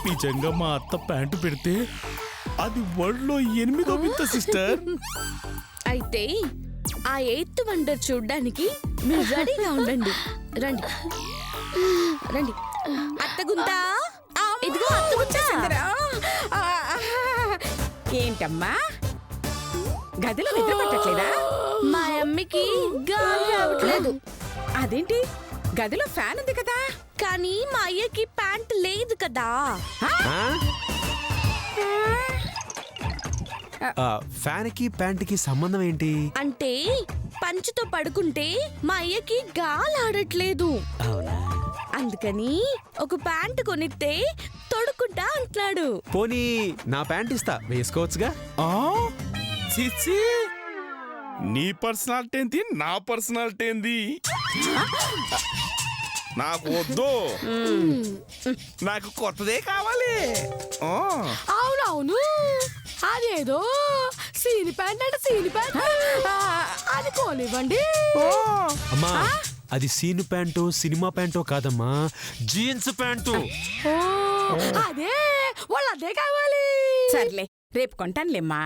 నిజంగా మా అత్త ప్యాంటు పెడితే అది వరల్డ్లో 8వ వింత సిస్టర్. అయితే ఆ 8th వండర్ చూడ్డానికి మీరు రెడీగా ఉండండి. రండి రండి. అత్తగుంతా, ఇదిగో అత్తగుంతా. ఏంటమ్మా గదిలో నిద్ర పట్టట్లేదా? మా అమ్మకి గాలి రావట్లేదు. అదేంటి గదిలో ఫ్యాన్ ఉంది కదా? కానీ మా అయ్యకి ప్యాంట్ లేదు కదా. ఫ్యాన్ కి ప్యాంట్ కి సంబంధం ఏంటి? అంటే పంచుతో పడుకుంటే మా అయ్యకి గాలి ఆడట్లేదు. అందుకని ఒక ప్యాంట్ కొనిస్తే తొడుక్కుంటా అంటున్నాడు. పోనీ నా ప్యాంట్ ఇస్తా, వేసుకోవచ్చుగా? చిచ్చి, నీ పర్సనాలిటీ ఏంటి, నా పర్సనాలిటీ ఏంది? నాకు వద్దు, నాకు కొత్తదే కావాలి. అవునవును, అదేదో సీని ప్యాంట్ అంటే సీని ప్యాంట్, అది కోనివ్వండి. అమ్మా, అది సీను ప్యాంటు సినిమా ప్యాంటో కాదమ్మా, జీన్స్ ప్యాంటు. అదే వాళ్ళు అదే కావాలి. సర్లే రేపు కొంటానులేమ్మా.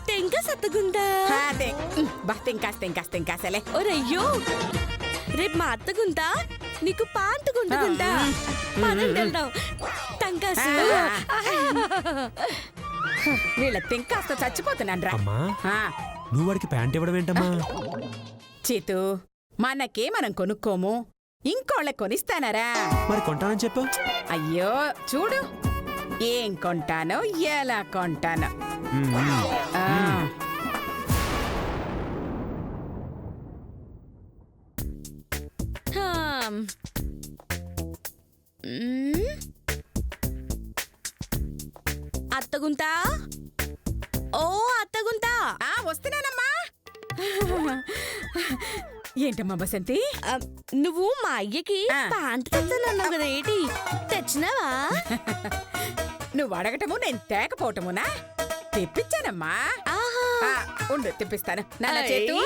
టెంకస్ అత్తగుందా. అదే బా తెంకాసలే. ఒరయ్యో, రేపు మా అత్తగుందా నీకు పాంటు గుంటుకుంటా. టంకాసు. వీళ్ళ తెంకాస్త చచ్చిపోతున్నాను రా. అమ్మా, నువ్వు వాడికి ప్యాంట్ ఇవ్వడం ఏంటమ్మా? చీతు, మనకే మనం కొనుక్కోము, ఇంకోళ్ళకి కొనిస్తానరా? మరి కొంటానని చెప్పు. అయ్యో చూడు, ఏం కొంటానో ఎలా కొంటానో. అత్తగుంతా, ఓ అత్తగుంతా. వస్తున్నానమ్మా. ఏంటమ్మా బసంతి, నువ్వు మా అయ్యకి ప్యాంట్ తెచ్చానన్నావు కదా, ఏంటి తెచ్చినావా? నువ్వు అడగటము నేను తేకపోవటమునా? తెప్పించానమ్మా. ఉండు తెప్పిస్తాను. నాన్న చేతు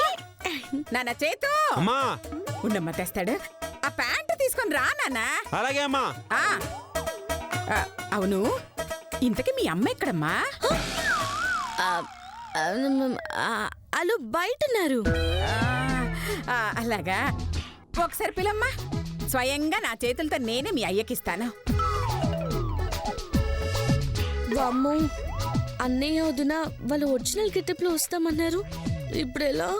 ఉండమ్మా, తెస్తాడు. ఆ ప్యాంటు తీసుకొని రా నాన్న. అలాగే అమ్మా. అవును, ఇంతకీ మీ అమ్మ ఎక్కడమ్మా? వాళ్ళు బయటున్నారు. అలాగా, ఒకసారి పిలమ్మా. స్వయంగా నా చేతులతో నేనే మీ అయ్యకిస్తాను. వామ్మో, అన్నయ్య వదిన వాళ్ళు ఒరిజినల్ గెటప్ లో వస్తామన్నారు. ఇప్పుడు ఎలా?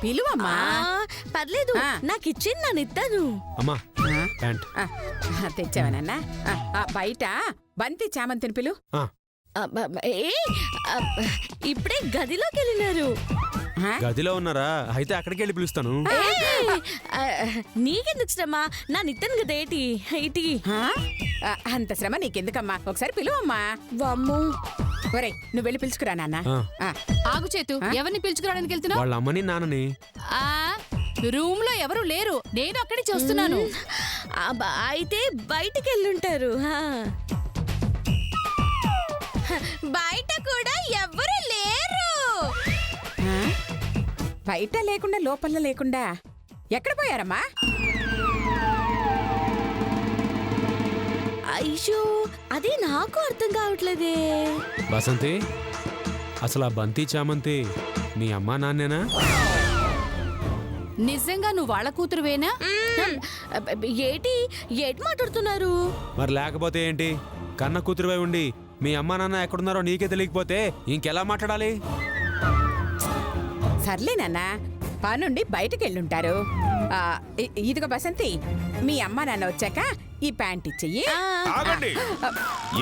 పిలువమ్మా. పర్లేదు, నాకు ఇచ్చింది నేను ఇస్తాను. అమ్మా, ప్యాంట్ తెచ్చావనన్నా. బయట బంతి చామంతిని పిలు. ఇప్పుడే గదిలోకి వెళ్ళినారు. గదిలో ఉన్నారా? అయితే అక్కడికి వెళ్ళి పిలుస్తాను. నీకెందుకు శ్రమ, నా నిత్తాను కదా. ఏటి అంత శ్రమ నీకెందుకమ్మా? ఒకసారి పిలువమ్మా. వామ్మో, ఒరే నువ్వు వెళ్ళి పిలుచుకురా నాన్న. ఆగు చేతు, ఎవరిని పిలుచుకురావడానికి వెళ్తున్నావు? వాళ్ళ అమ్మని నాన్నని. రూమ్ లో ఎవరు లేరు, నేను అక్కడి చూస్తున్నాను. అయితే బయటికి వెళ్ళుంటారు. బయట కూడా ఎవరు లేరు. బయట లేకుండా లోపల లేకుండా ఎక్కడ పోయారమ్మా? అయ్యో, అదే నాకు అర్థం కావట్లేదే. బసంతి, అసలు ఆ బంతి చామంతి నీ అమ్మా నాన్నేనా? నిజంగా నువ్వు వాళ్ళ కూతురువేనా? ఏటి మాట్లాడుతున్నారు? మరి లేకపోతే ఏంటి? కన్న కూతురువై ఉండి మీ అమ్మా నాన్న ఎక్కడున్నారో నీకే తెలియకపోతే ఇంకెలా మాట్లాడాలి? సర్లే నాన్న, పనుండి బయటకు వెళ్ళుంటారు. ఇదిగో బసంతి, మీ అమ్మ నాన్న వచ్చాక ఈ ప్యాంట్ ఇచ్చెయ్యి.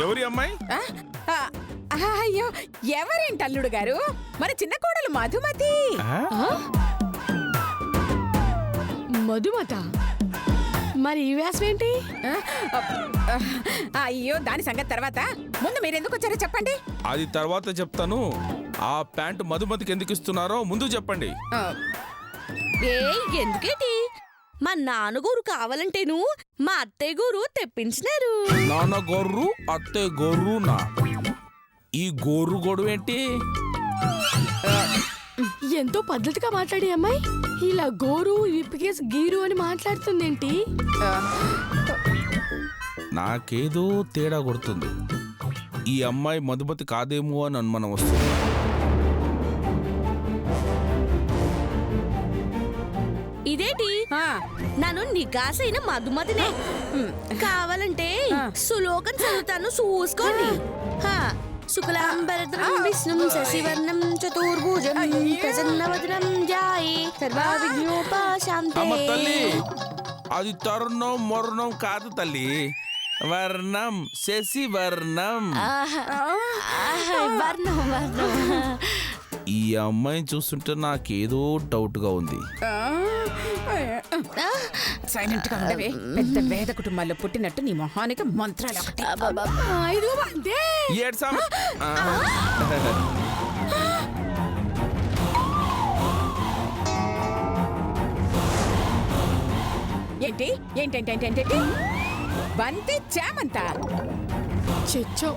ఎవరి అమ్మాయి? అయ్యో, ఎవరేంటి అల్లుడు గారు, మన చిన్న కోడలు మధుమతి. మధుమత? మరి ఈ వేసం ఏంటి? అయ్యో, దాని సంగతి తర్వాత, ముందు మీరెందుకు వచ్చారో చెప్పండి. అది తర్వాత చెప్తాను. ఆ ప్యాంటు మధుమతికి ఎందుకు ఇస్తున్నారో ముందు చెప్పండి. ఎందుకేటి? మా నాన్నగోరు కావాలంటేను మా అత్తయ్య గోరు తెప్పించినారు. నాన్న గోర్రు, అత్తయ్య గోర్రునా? ఈ గోర్రు గొడవ ఏంటి? ఎంతో పద్ధతిగా మాట్లాడే అమ్మాయి ఇలా గోరు విప్పికేసి గీరు అని మాట్లాడుతుందేంటి? నాకేదో తేడా కొడుతుంది. ఈ అమ్మాయి మధుమతి కాదేమో అని అనుమానం వస్తుంది. ఇదేంటి ఆ, నన్ను నికాసైన మధుమతినే. కావాలంటే సులోకం చదువుతాను, చూసుకోండి. శుక్లాంబరధరం విష్ణుం శశివర్ణం చతుర్భుజం ప్రసన్నవదనం ధ్యాయే సర్వవిఘ్నోపశాంతే. అమ్మ తల్లి, అది తరుణం మరణం కాదు తల్లి, వర్ణం, శశి వర్ణం. వర్ణం వర్ణం. ఈ అమ్మాయిని చూస్తుంటే నాకేదో డౌట్ గా ఉంది. సైలెంట్ గా ఉండవే. పెద్ద వేద కుటుంబాల్లో పుట్టినట్టు నీ మొహానికి మంత్రాలు ఒకటి. ఏడ్సాం. ఏంటి ఏంటేంటేంటేంటి బంతి చామంత? చెచ్చో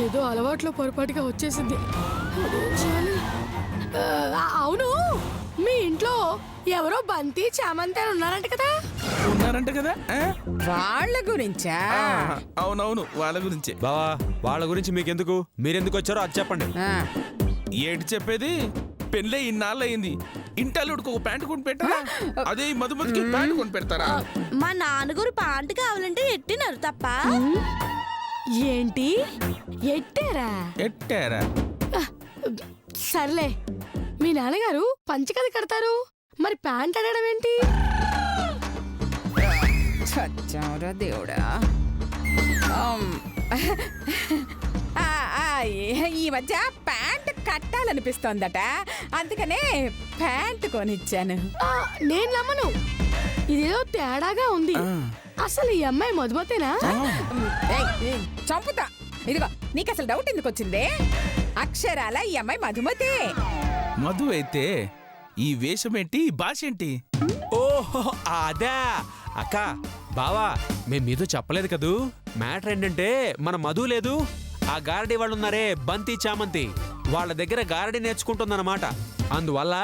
ఏదో అలవాట్లో పొరపాటుగా వచ్చేసింది. అదేం చేయాలి? అవును, మీ ఇంట్లో ఎవరో బంతి చామంతి అని ఉన్నారంట కదా? ఉన్నారంట కదా? వాళ్ళ గురించా? అవునవును, వాళ్ళ గురించే. బావా, వాళ్ళ గురించి మీకెందుకు? మీరెందుకు వచ్చారో అది చెప్పండి. ఆ, ఏంటి చెప్పేది? పెళ్ళే ఇన్నాళ్ళు అయింది, ఇంటల్లుడికి ఒక ప్యాంటు కొని పెట్టారా? అదే ఈ మధుమతికి ప్యాంటు కొని పెడతారా? మా నాన్నగారు పాంట కావాలంటే ఎట్టినారు తప్ప. ఏంటి ఎట్టారా? ఎట్టారా? సర్లే, మీ నాన్నగారు పంచకది కడతారు, మరి ప్యాంట్ అనడం ఏంటి? చచ్చావురా దేవుడా. ఆ, ఆ, ఈ మధ్య ప్యాంట్ కట్టాలనిపిస్తోందట, అందుకనే ప్యాంట్ కొనిచ్చాను. నేను నమ్మను, ఇదేదో తేడాగా ఉంది. అసలు ఈ అమ్మాయి మధుమతేనా? ఏయ్, ఏయ్, చంపుతా. ఇదిగో, నీకు అసలు డౌట్ ఎందుకు వచ్చిందే? అక్షరాల ఈ అమ్మాయి మధుమతే. మధు అయితే ఈ వేషం ఏంటి, ఈ భాష ఏంటి? ఓహో అదా అక్క, బావా, మేము మీతో చెప్పలేదు కదూ. మ్యాటర్ ఏంటంటే మన మధు లేదు, ఆ గారడీ వాళ్ళు ఉన్నారే బంతి చామంతి, వాళ్ళ దగ్గర గారడీ నేర్చుకుంటుందన్నమాట. అందువల్ల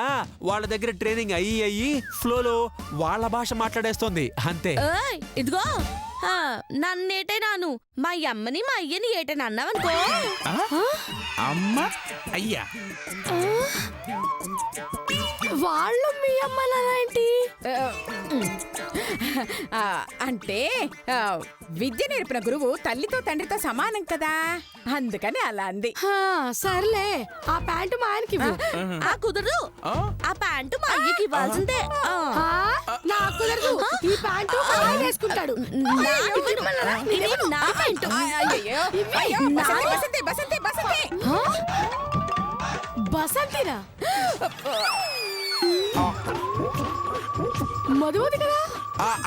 వాళ్ళ దగ్గర ట్రైనింగ్ అయ్యి ఫ్లోలో వాళ్ళ భాష మాట్లాడేస్తోంది అంతే. ఏయ్, ఇదిగో నన్నేటైనాను, మా అమ్మని మా అయ్యని ఏటైనా అన్నావనుకో. అమ్మ అయ్యా వాళ్ళు మీ అమ్మ ఏంటి? ఆ, అంటే విద్య నేర్పిన గురువు తల్లితో తండ్రితో సమానం కదా, అందుకని అలా అంది. సర్లే, ఆ ప్యాంటు మా ఆయనకి ఇవ్వు. ఆ కుదరదు, ఆ ప్యాంటు మా అయ్యకి ఇవ్వాల్సిందే. నాకు కుదరదు, ఈ ప్యాంటు మా ఆయన వేసుకుంటాడు. ఇదేం నా ప్యాంటు. అయ్యయ్యో, అయ్యో, బసంతి, బసంతి, బసంతి, బసంతి. బసంతినా? మధుమతి కదా?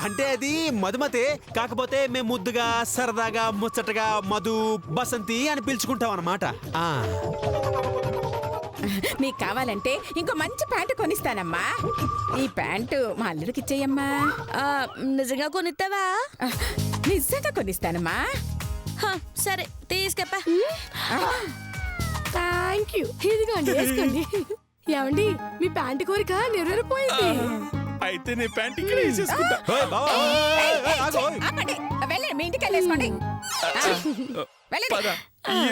అంటే అది మధుమతే, కాకపోతే మేము ముద్దుగా సరదాగా ముచ్చటగా మధు బసంతి అని పిలుచుకుంటాం అన్నమాట. నీకు కావాలంటే ఇంకో మంచి ప్యాంటు కొనిస్తానమ్మా. ఈ ప్యాంటు మా అల్లుడికి ఇచ్చేయమ్మా. నిజంగా కొనిస్తావా? నిజంగా కొనిస్తానమ్మా. సరే, తీసుకెప్ప. Thank you. ఇదిగోండి, వేసుకోండి. ఏమండి, మీ ప్యాంటు కోరిక నెరవేరిపోయింది. అయితే నేను ప్యాంట్ ఇక్కడ వేసేసుకుంటా. ఓయ్ బావా, ఆగు, ఓయ్. ఆపండి, వెళ్ళండి, మీ ఇంటికి వెళ్ళేసుకోండి. వెళ్ళండి.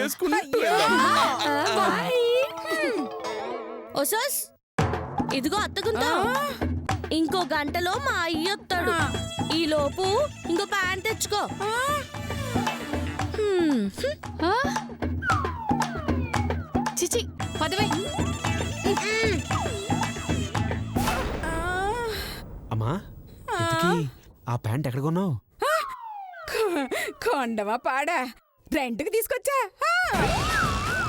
వేసుకున్నట్టు ఓసోస్, ఇదిగో అత్తగుంతా. ఇంకో గంటలో మా అయ్య వస్తాడు. ఈ లోపు ఇంకో ప్యాంట్ తెచ్చుకో. చిచి పదవే. అమ్మా, ఇంతకీ ఆ ప్యాంట్ ఎక్కడ కొన్నావు? కొండమా పాడా, రెంట్కి తీసుకొచ్చా.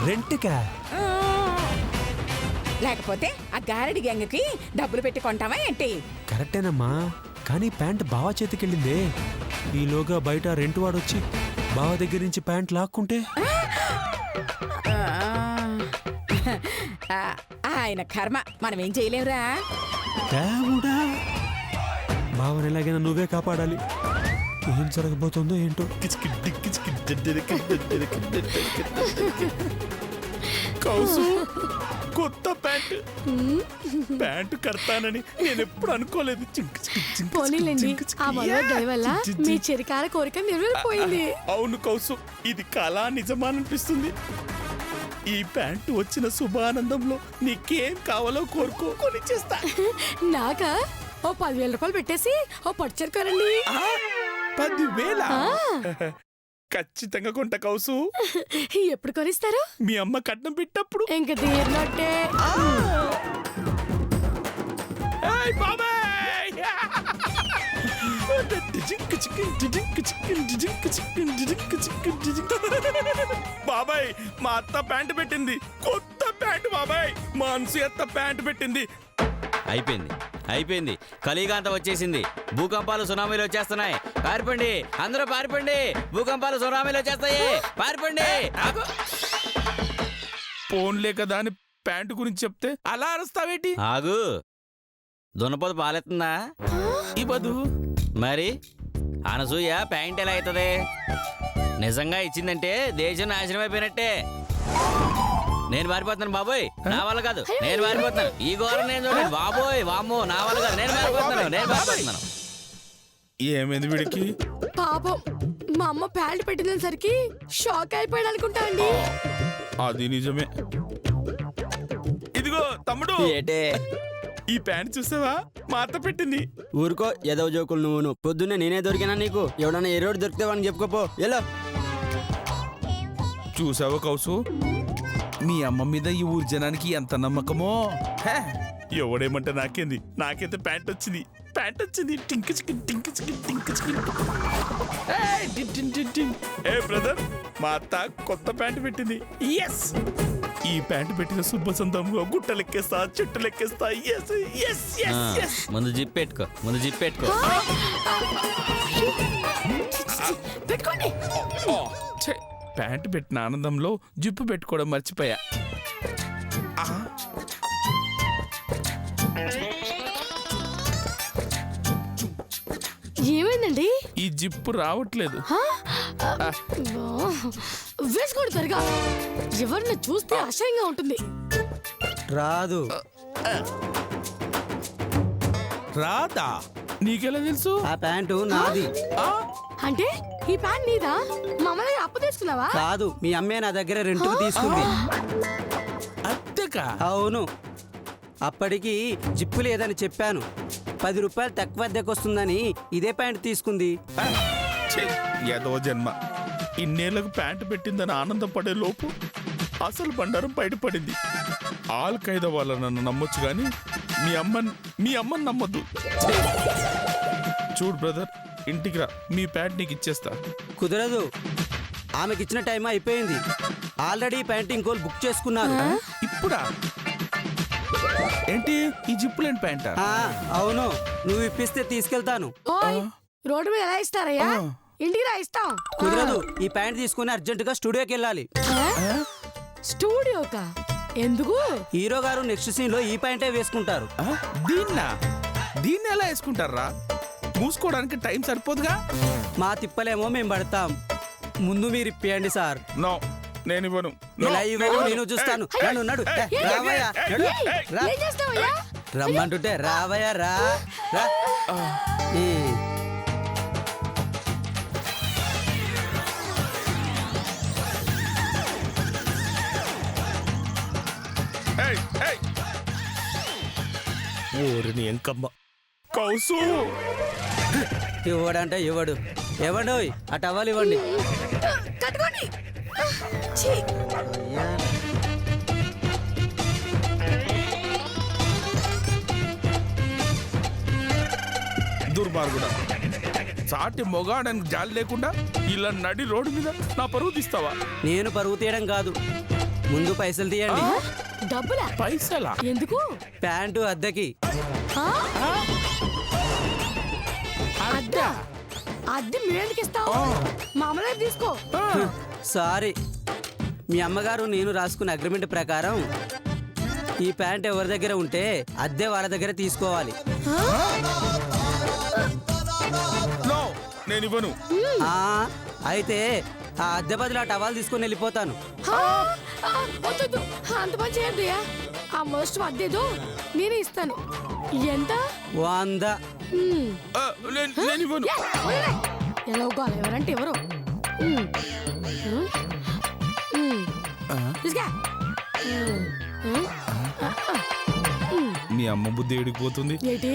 రెంట్కా? లేకపోతే ఆ గారడి గ్యాంగ్కి డబ్బులు పెట్టి కొంటావా ఏంటి? కరెక్టేనమ్మా, కానీ ప్యాంట్ బావ చేతికెళ్ళిందే. ఈలోగా బయట రెంట్ వాడొచ్చి బావ దగ్గర నుంచి ప్యాంట్ లాక్కుంటే ఆయన కర్మ, మనం ఏం చేయలేవురా. దేవుడా, బావని ఎలాగైనా నువ్వే కాపాడాలి. ఏం జరగబోతుందో ఏంటో. కౌసు కొత్త ప్యాంటు ప్యాంటు కడతానని నేను ఎప్పుడు అనుకోలేదు. పోనీలేండి, ఆ మరో దయ వల్ల మీ చిరకాల కోరిక నెరవేరిపోయింది. అవును కౌసు, ఇది కళా నిజమానిపిస్తుంది. ఈ ప్యాంటు వచ్చిన శుభానందంలో నీకేం కావాలో కోరుకో, కొనిచ్చేస్తా. నాకా ఓ 10,000 రూపాయలు పెట్టేసి ఓ పట్టుచీర కొనండి. 10,000 ఖచ్చితంగా కొంట కౌసు. ఎప్పుడు కొనిస్తారు? మీ అమ్మ కట్నం పెట్టప్పుడు. ఇంక తీరినట్టే. ఏయ్ బాబాయ్! బాబాయ్, మా అత్త ప్యాంటు పెట్టింది, కొత్త ప్యాంటు. బాబాయ్, మా అన్సు అత్త ప్యాంటు పెట్టింది. అయిపోయింది. కలిగాంత వచ్చేసింది. భూకంపాలు సునామీలు వచ్చేస్తున్నాయి. పారిపోండి, అందరూ పారిపోండి. భూకంపాలు సునామీలు వచ్చేస్తాయి. పారిపోండి. ఫోన్లే కదా అని ప్యాంటు గురించి చెప్తే అలా అరుస్తావేటి? ఆగు, దున్నపోతు పాలెత్తుందా? ఇవ్వదు. మరి అనసూయ ప్యాంట్ ఎలా అవుతుంది? నిజంగా ఇచ్చిందంటే దేశం నాశనం అయిపోయినట్టే. నేను పారిపోతున్నాను బాబోయ్, నా వల్ల కాదు. నేను పారిపోతున్నాను. ఈ ఘోరం నేను చూడండి బాబోయ్. వామ్మో, నా వల్ల కాదు. నేను పారిపోతున్నాను. ఏమైంది వీడికి? పాపం, మా అమ్మ ప్యాంట్ పెట్టినసరికి షాక్ అయిపోయాడు అనుకుంటా అండి. అది నిజమే. ఇదిగో తమ్ముడు, ఏటే ఈ ప్యాంట్ చూసావా? మా అత్త పెట్టింది. ఊరుకో, ఏదో జోకులు నువ్వు. పొద్దున్నే నేనే దొరికినా నీకు? ఎవడన్నా ఏ రోడ్డు దొరికితే వాడిని చెప్పుకోపో. ఎలా చూసావా కౌసు, మీ అమ్మ మీద ఈ ఊరి జనానికి ఎంత నమ్మకమో. హే, ఎవడేమంటే నాకేంది, నాకైతే ప్యాంట్ వచ్చింది. ప్యాంట్ వచ్చింది. టింక్ చికిన్ టింక్ చికిన్ టింక్ చికిన్. ఏయ్, టిన్ టిన్ టిన్ టిన్. ఏ బ్రదర్, మా అత్త కొత్త ప్యాంట్ పెట్టింది. ఎస్, ఈ ప్యాంట్ పెట్టిన శుభ సందర్భంలో గుట్టలెక్కేస్తా, చెట్టులెక్కేస్తా. Yes yes yes yes. ముందు జిప్ పెట్టుకో, ముందు జిప్ పెట్టుకో. పెట్టుకోండి. ఛే, ప్యాంట్ పెట్టిన ఆనందంలో జిప్పు పెట్టుకోవడం మర్చిపోయా. ఏమైందండి? ఈ జిప్పు రావట్లేదు. వేసుకోండి త్వరగా, ఎవరిని చూస్తే అసహ్యంగా ఉంటుంది. రాదు? రాదా? నీకెలా తెలుసు? ఆ ప్యాంటు నాది. అంటే ఈ ప్యాంట్ నీదా? మమ్మల్ని అప్పు తీసుకున్నావా? కాదు, మీ అమ్మే నా దగ్గర రెంట్కు తీసుకుంది. అత్తెకా? అవును, అప్పటికి జిప్పు లేదని చెప్పాను. 10 రూపాయలు తక్కువ అద్దెకొస్తుందని ఇదే ప్యాంట్ తీసుకుంది. ఛే, ఏదో జన్మ. ఇన్నేళ్లకు ప్యాంటు పెట్టిందని ఆనందపడే లోపు అసలు బండారం బయటపడింది. ఆల్ఖైదా వాళ్ళ నన్ను నమ్మొచ్చు గాని మీ అమ్మని నమ్మొద్దు. ఛే. చూడు బ్రదర్, ఇంటికి రా, మీ ప్యాంట్ నీకు ఇచ్చేస్తా. కుదరదు, ఆమెకిచ్చిన టైం అయిపోయింది. ఆల్రెడీ ప్యాంట్ ఇంకోళ్ళు బుక్ చేసుకున్నారు. ఇప్పుడా? ఏంటి ఈ జిప్పులేని ప్యాంటా? అవును, నువ్వు ఇప్పిస్తే తీసుకెళ్తాను. ఓయ్, రోడ్డు మీద ఎలా ఇస్తారయ్యా? ఇంటికి రా, ఇస్తాం. కుదరదు, ఈ ప్యాంట్ తీసుకుని అర్జెంటుగా స్టూడియోకి వెళ్ళాలి. స్టూడియోకా? ఎందుకు? హీరో గారు నెక్స్ట్ సీన్ లో ఈ ప్యాంటే వేసుకుంటారు. దీన్ని ఎలా వేసుకుంటారా? మూసుకోవడానికి టైం సరిపోదుగా. మా తిప్పలేమో మేము పడతాం. ముందు మీరు ఇప్పియండి సార్. నో, నేను ఇవ్వను. ఎలా ఇవ్వను నేను చూస్తాను. నడు, నడు. రావయ్య, నడు. రా. ఏం చేస్తావయ్యా? రమ్మంటుంటే రావయ్య, రా రా. ఊరిని ఎంకమ్మ. కౌసు, ఇవ్వడంటే ఇవ్వడు. ఇవ్వండి, ఆ టవల్ ఇవ్వండి. కట్టుకోండి. ఛీ. దుర్మార్గుడా, సాటి మొగాడానికి జాలి లేకుండా ఇలా నడి రోడ్డు మీద నా పరువు తీస్తావా? నేను పరువు తీయడం కాదు, ముందు పైసలు తీయండి. డబ్బులా? పైసలా? ఎందుకు? ప్యాంటు అద్దెకి. అద్దె? అద్దె మేమెందుకు ఇస్తాం? మామూలుగా తీసుకో. సారీ, మీ అమ్మగారు నేను రాసుకున్న అగ్రిమెంట్ ప్రకారం ఈ ప్యాంట్ ఎవరి దగ్గర ఉంటే అద్దె వాళ్ళ దగ్గర తీసుకోవాలి. నో, నేను ఇవ్వను. అయితే ఆ అద్దె బదులు ఆ టవాల్ తీసుకొని వెళ్ళిపోతాను. వద్దు, అంత పని చేయద్దయ్యా. ఆ మొదటి అద్దేదో నేనే ఇస్తాను. ఎంత? 100. నేను ఇవ్వను. ఎలా ఒగ్గాలి? ఎవరంటే ఎవరు? తీసుకా. మీ అమ్మ బుద్ధి ఏడికిపోతుంది. ఏంటి?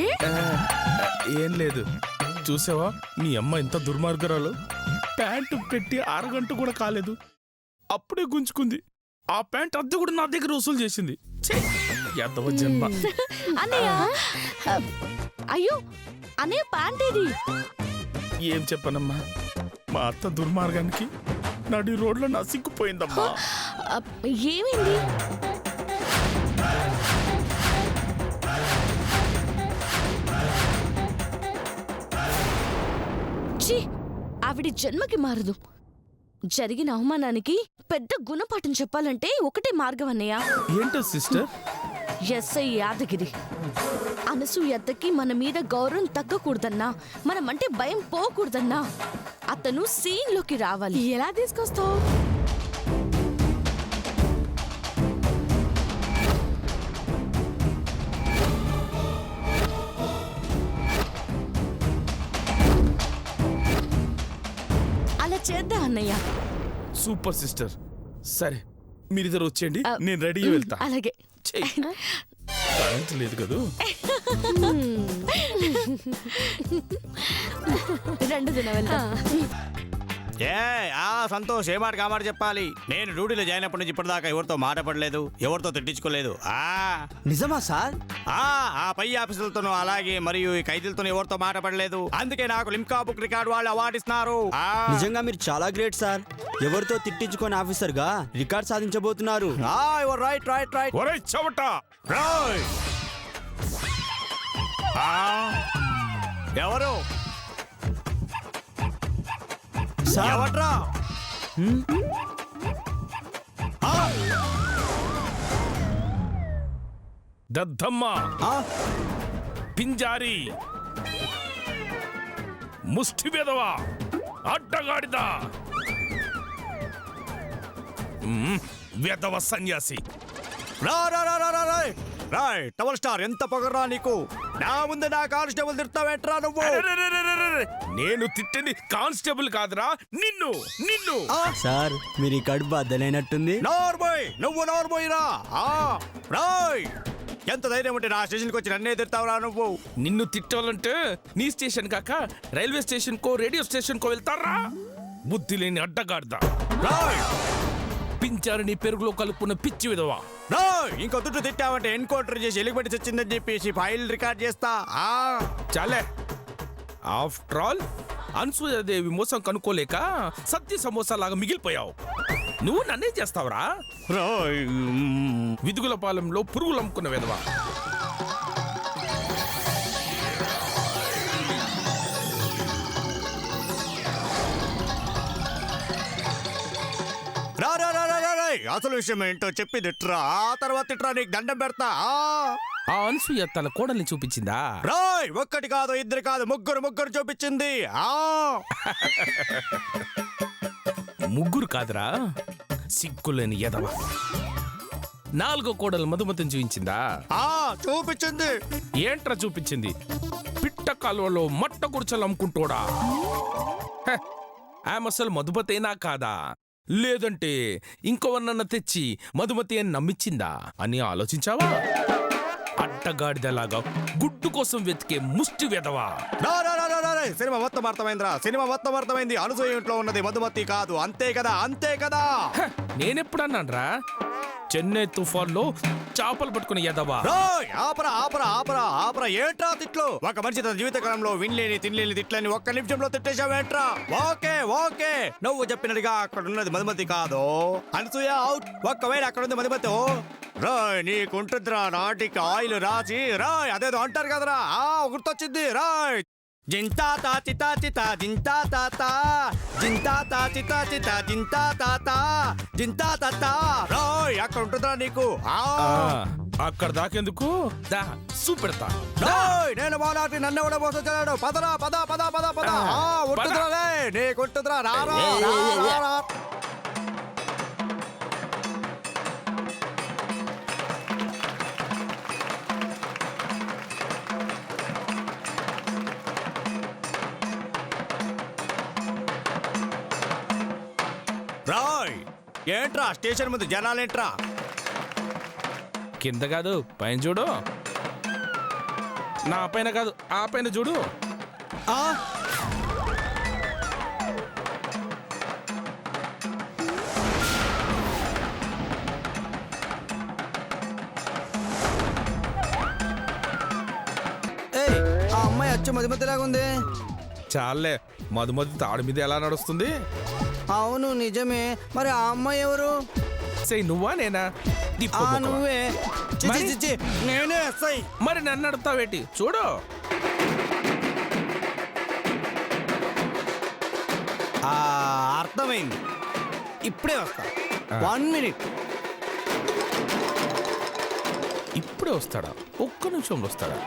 ఏం లేదు, చూసావా మీ అమ్మ ఎంత దుర్మార్గరాలు. ప్యాంటు పెట్టి అరగంట కూడా కాలేదు, అప్పుడే గుంజుకుంది. ఆ ప్యాంట్ అద్దె కూడా నా దగ్గర వసూలు చేసింది. యాదవ జన్మ. అన్నయ్య, అయ్యో అన్నయ్య ప్యాంట్ ఏది? ఏం చెప్పనమ్మా, మా అత్త దుర్మార్గానికి నడి రోడ్లో నసిక్కుపోయిందమ్మా. ఏమైంది? ఛీ, ఆవిడ జన్మకి మారదు. జరిగిన అవమానానికి పెద్ద గుణపాఠం చెప్పాలంటే ఒకటే మార్గం అన్నయ్య. ఏంటో సిస్టర్? ఎస్ఐ యాదగిరి. అనసూయత్తకి మన మీద గౌరవం తగ్గకూడదన్నా, మనమంటే భయం పోకూడదన్నా అతను సీన్లోకి రావాలి. ఎలా తీసుకొస్తావు? అలా చేద్దాం అన్నయ్య. Super sister. సరే మీరిద్దరు వచ్చేయండి, నేను రెడీ వెళ్తా. అలాగే. కరెంట్ లేదు కదూ. రెండు దిన వెళ్దాం. సంతోష్ ఏ మాట కామాట చెప్పాలి. నేను డ్యూటీలో జాయిన్ అప్పటి నుంచి ఇప్పటిదాకా ఎవరితో మాట పడలేదు, ఎవరితో తిట్టించుకోలేదు. నిజమా సార్? ఆ పై ఆఫీసులతోనూ అలాగే మరియు ఈ ఖైదీలతో ఎవరితో మాట పడలేదు. అందుకే నాకు లిమ్కా బుక్ రికార్డు వాళ్ళు అవార్డు ఇస్తున్నారు. నిజంగా మీరు చాలా గ్రేట్ సార్. ఎవరితో తిట్టించుకొని ఆఫీసర్ గా రికార్డ్ సాధించబోతున్నారు. Right right right. ఒరేయ్ చవట, ఎవరు సార్ ఎవట్రా? దద్దమ్మ, పింజారి, ముష్టి వెదవా, అడ్డగాడిద, వెదవ సన్యాసి. డబల్ స్టార్, ఎంత పొగరా నీకు? నా ముందు నా కానిస్టేబుల్ తిడతావేట్రా నువ్వు? నేను తిట్టింది కానిస్టేబుల్ కాదురా, నిన్ను నిన్ను. సార్ మీ రికార్డు బద్దలైనట్టుంది. నోర్బోయ్, నువ్వు నోర్బోయ్రా. రాయ్, ఎంత ధైర్యం ఉంటే నా స్టేషన్కి వచ్చి నన్నే తిడతావురా నువ్వు? నిన్ను తిట్టాలంటే నీ స్టేషన్ కాక రైల్వే స్టేషన్ కో రేడియో స్టేషన్ కో వెళ్తారా? బుద్ధి లేని అడ్డగాడిద. పించారని పెరుగులో కలుపుకున్న పిచ్చి విధవా. ఇంకో దుడ్డు తిట్టావంటే ఎన్కౌంటర్ చేసి ఎలిగిపెట్టి చచ్చిందని చెప్పేసి ఫైల్ రికార్డ్ చేస్తా. చాలే. ఆఫ్టర్ ఆల్ అనసూయాదేవి మోసం కనుక్కోలేక సత్య సమోసా లాగా మిగిలిపోయావు. నువ్వు నన్నే చేస్తావురా? విదుగుల పాలెంలో పురుగులు అమ్ముకున్న విధవా. అసలు విషయం ఏంటో చెప్పి తిట్రా, ఆ తర్వాత తిట్రా, నీకు దండం పెడతా. ఆ అనసూయ తన కోడల్ని చూపించిందా? రాయ్, ఒక్కటి కాదు ఇద్దరు కాదు ముగ్గురు చూపించింది. ముగ్గురు కాదురా, సిగ్గులేని ఎదవ. 4వ కోడలు మధుమతిని చూపించిందా? చూపించింది. ఏంట్రా చూపించింది? పిట్ట కాలువలో మట్ట గుర్చలు అమ్ముకుంటోడా? ఆమె అసలు మధుమతేనా కాదా, లేదంటే ఇంకోవన్న తెచ్చి మధుమతి అని నమ్మించిందా అని ఆలోచించావా? అట్టగాడిదలాగా గుడ్డు కోసం వెతికే ముష్టి వెదవా. సినిమా మొత్తం అర్థమైందిరా, సినిమా మొత్తం అర్థమైంది. అనసూయ ఇంట్లో ఉన్నది మధుమతి కాదు, అంతే కదా, అంతే కదా. నేనెప్పుడన్నాన్రా? చెన్నై తుఫాన్లో చేపలు పట్టుకుని ఎదవా. ఆపరా ఆపరా ఆపరా ఆపరా. ఏంట్రా తిట్లు? ఒక మనిషి తన జీవితకాలంలో వినలేని తినలేని తిట్లని ఒక్క నిమిషంలో తిట్టేశావేంట్రా? ఓకే ఓకే, నువ్వు చెప్పినట్టుగా అక్కడ ఉన్నది మధుమతి కాదు, అనసూయ అవుట్. ఒక్కవేళ అక్కడ ఉంది మధుమతి, రాయ్ నీకుంటుందిరా నాటికి ఆయిల్ రాసి. రాయ్ అదేదో అంటారు కదరా, గుర్తొచ్చింది. రాయ్, జింతా తా చితా చితా జింతా తాతా, జింతా తా చితా చితా జింతా తాతా, జింతా తాతా. రాయ్ అక్కడ ఉంటుందా నీకు? అక్కడ దాకెందుకు? దా చూపెడతా. నేను బాగా నన్ను కూడా మోసొచ్చాడు. పదరా పద పద పద పద. ఉంటుందిరా నీకుంటుందిరా. రారా. రాయ్ ఏంట్రా స్టేషన్ ముందు జనాలేంట్రా? కింద కాదు పైన చూడు. నా పైన కాదు ఆ పైన చూడు. ఆ? ఏయ్, ఆ అమ్మాయి అచ్చ మధ్యలాగా ఉంది. చాలే మధుమతి తాడు మీద ఎలా నడుస్తుంది. అవును నిజమే. మరి ఆ అమ్మాయి ఎవరు? చెయ్యి నువ్వా నేనా? తిప్పు ఆ ముఖమా. నువ్వే. చి, చి, మరి? చి, చి. నేనే ఎస్ఐ. మరి నన్ను అడుగుతావేటి? చూడు. ఆ, అర్థమైంది. ఇప్పుడే వస్తా. 1 minute. ఇప్పుడే వస్తాడా? ఒక్క నిమిషంలో వస్తాడా?